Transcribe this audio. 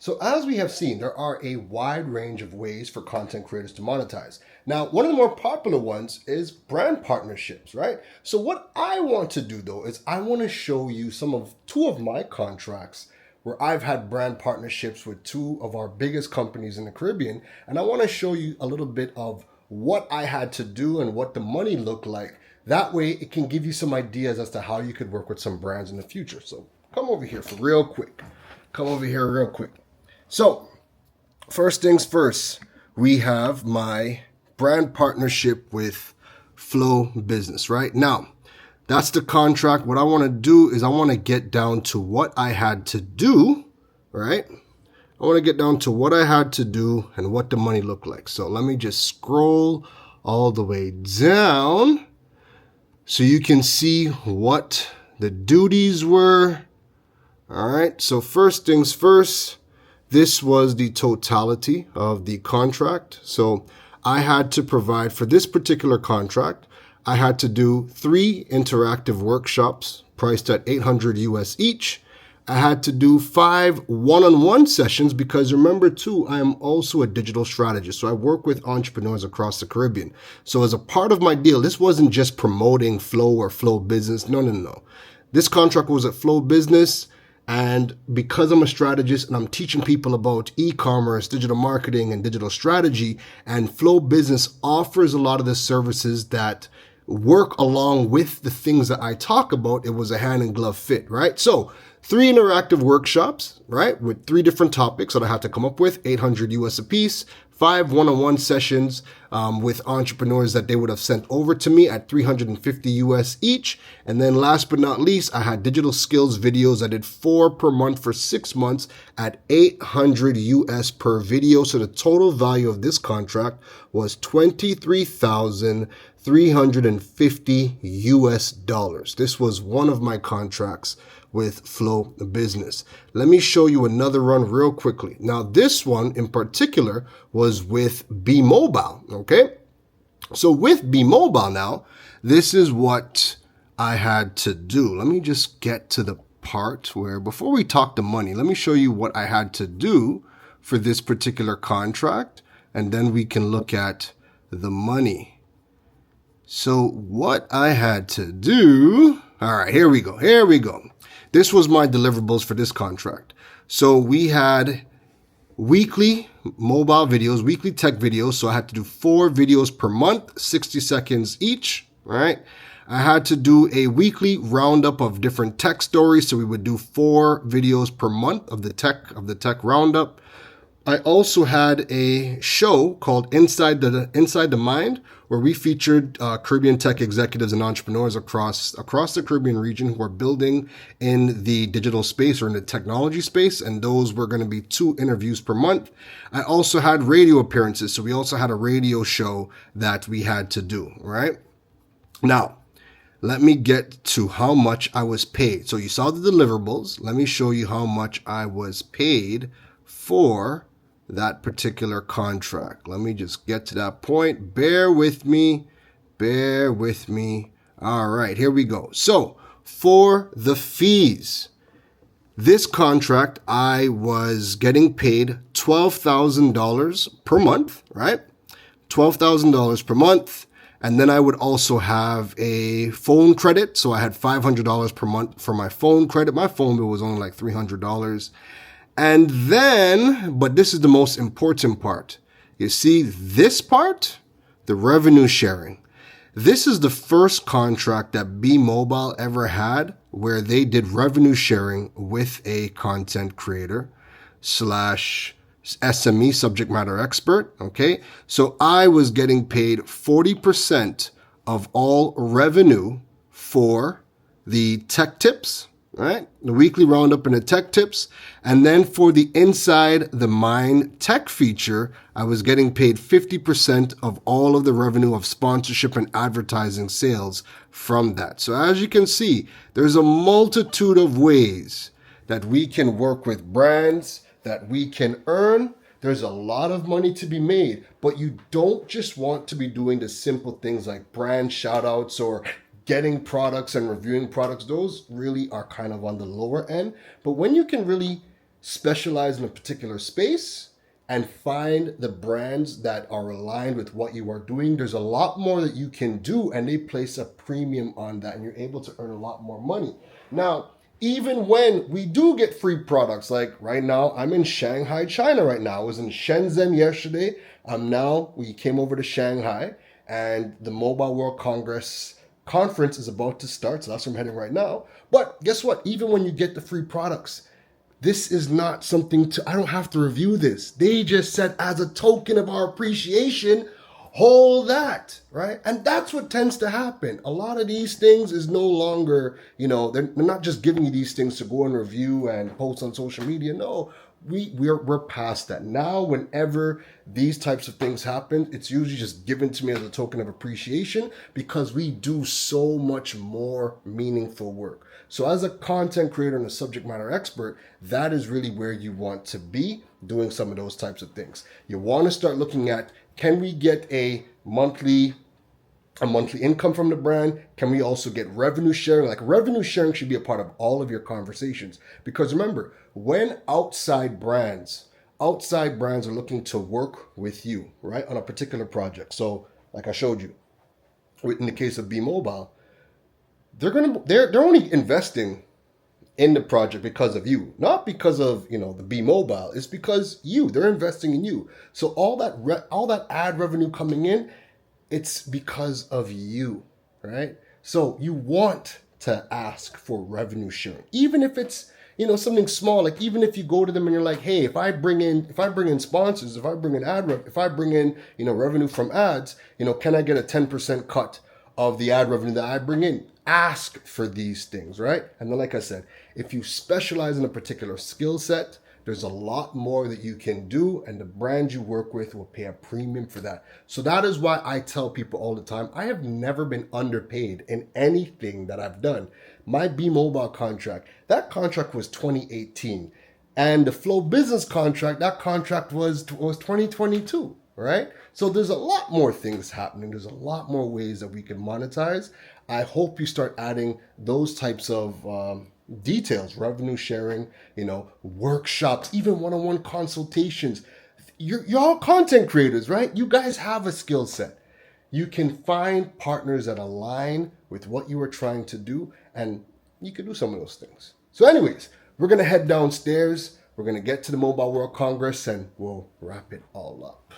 So as we have seen, there are a wide range of ways for content creators to monetize. Now, one of the more popular ones is brand partnerships, right? So what I want to do though is I want to show you two of my contracts where I've had brand partnerships with two of our biggest companies in the Caribbean. And I want to show you a little bit of what I had to do and what the money looked like. That way it can give you some ideas as to how you could work with some brands in the future. So come over here for real quick. So first things first, we have my brand partnership with Flow Business, right? Now, that's the contract. What I want to do is I want to get down to what I had to do, right? I want to get down to what I had to do and what the money looked like. So let me just scroll all the way down so you can see what the duties were. All right. So first things first, this was the totality of the contract. So I had to provide for this particular contract, I had to do 3 interactive workshops priced at $800 US each. I had to do 5 one-on-one sessions because remember too, I am also a digital strategist. So I work with entrepreneurs across the Caribbean. So as a part of my deal, this wasn't just promoting Flow or Flow Business. No. This contract was at Flow Business. And because I'm a strategist and I'm teaching people about e-commerce, digital marketing, and digital strategy, and Flow Business offers a lot of the services that work along with the things that I talk about, it was a hand in glove fit, right? So 3 interactive workshops, right? With 3 different topics that I had to come up with, $800 US a piece, 5 one-on-one sessions with entrepreneurs that they would have sent over to me at $350 US each. And then last but not least, I had digital skills videos. I did 4 per month for 6 months at $800 US per video. So the total value of this contract was $23,350 US dollars. This was one of my contracts with Flow Business. Let me show you another run real quickly. Now, this one in particular was with Bmobile, okay? So with Bmobile now, this is what I had to do. Let me just get to the part where before we talk the money, let me show you what I had to do for this particular contract, and then we can look at the money. So what I had to do, all right, here we go. This was my deliverables for this contract. So we had weekly mobile videos, weekly tech videos. So I had to do 4 videos per month, 60 seconds each, right? I had to do a weekly roundup of different tech stories. So we would do 4 videos per month of the tech roundup. I also had a show called Inside the Mind, where we featured Caribbean tech executives and entrepreneurs across the Caribbean region who are building in the digital space or in the technology space. And those were going to be 2 interviews per month. I also had radio appearances. So we also had a radio show that we had to do, right? Now, let me get to how much I was paid. So you saw the deliverables. Let me show you how much I was paid for that particular contract. Let me just get to that point. Bear with me. All right, here we go. So for the fees, this contract, I was getting paid $12,000 per month, right? $12,000 per month. And then I would also have a phone credit. So I had $500 per month for my phone credit. My phone bill was only like $300. And then, but this is the most important part. You see this part, the revenue sharing. This is the first contract that Bmobile ever had where they did revenue sharing with a content creator / SME, subject matter expert. Okay. So I was getting paid 40% of all revenue for the tech tips, right? The weekly roundup and the tech tips. And then for the Inside the Mind tech feature, I was getting paid 50% of all of the revenue of sponsorship and advertising sales from that. So as you can see, there's a multitude of ways that we can work with brands, that we can earn. There's a lot of money to be made, but you don't just want to be doing the simple things like brand shoutouts or getting products and reviewing products. Those really are kind of on the lower end. But when you can really specialize in a particular space and find the brands that are aligned with what you are doing. There's a lot more that you can do, and they place a premium on that, and you're able to earn a lot more money. Now, even when we do get free products, like right now, I'm in Shanghai, China right now. I was in Shenzhen yesterday. We came over to Shanghai, and the Mobile World Conference is about to start, so that's where I'm heading right now. But guess what? Even when you get the free products, this is not something I don't have to review this. They just said, as a token of our appreciation, hold that, right? And that's what tends to happen. A lot of these things is no longer, they're not just giving you these things to go and review and post on social media. No, we're past that. Now, whenever these types of things happen, it's usually just given to me as a token of appreciation, because we do so much more meaningful work. So as a content creator and a subject matter expert, that is really where you want to be doing some of those types of things. You want to start looking at, can we get a monthly income from the brand? Can we also get revenue sharing? Like, revenue sharing should be a part of all of your conversations, because remember, when outside brands are looking to work with you, right, on a particular project. So like I showed you in the case of Bmobile, they're only investing in the project because of you, not because of the Bmobile. It's because they're investing in you. So all that ad revenue coming in, it's because of you, right? So you want to ask for revenue sharing, even if it's something small. Like, even if you go to them and you're like, hey, if I bring in sponsors, if I bring in if I bring in revenue from ads, can I get a 10% cut of the ad revenue that I bring in? Ask for these things, right? And then, like I said, if you specialize in a particular skill set, there's a lot more that you can do, and the brand you work with will pay a premium for that. So that is why I tell people all the time, I have never been underpaid in anything that I've done. My Bmobile contract, that contract was 2018. And the Flow Business contract, that contract was 2022, right? So there's a lot more things happening. There's a lot more ways that we can monetize. I hope you start adding those types of details, revenue sharing, workshops, even one-on-one consultations. You're all content creators, right? You guys have a skill set. You can find partners that align with what you are trying to do, and you can do some of those things. So anyways, we're going to head downstairs. We're going to get to the Mobile World Congress, and we'll wrap it all up.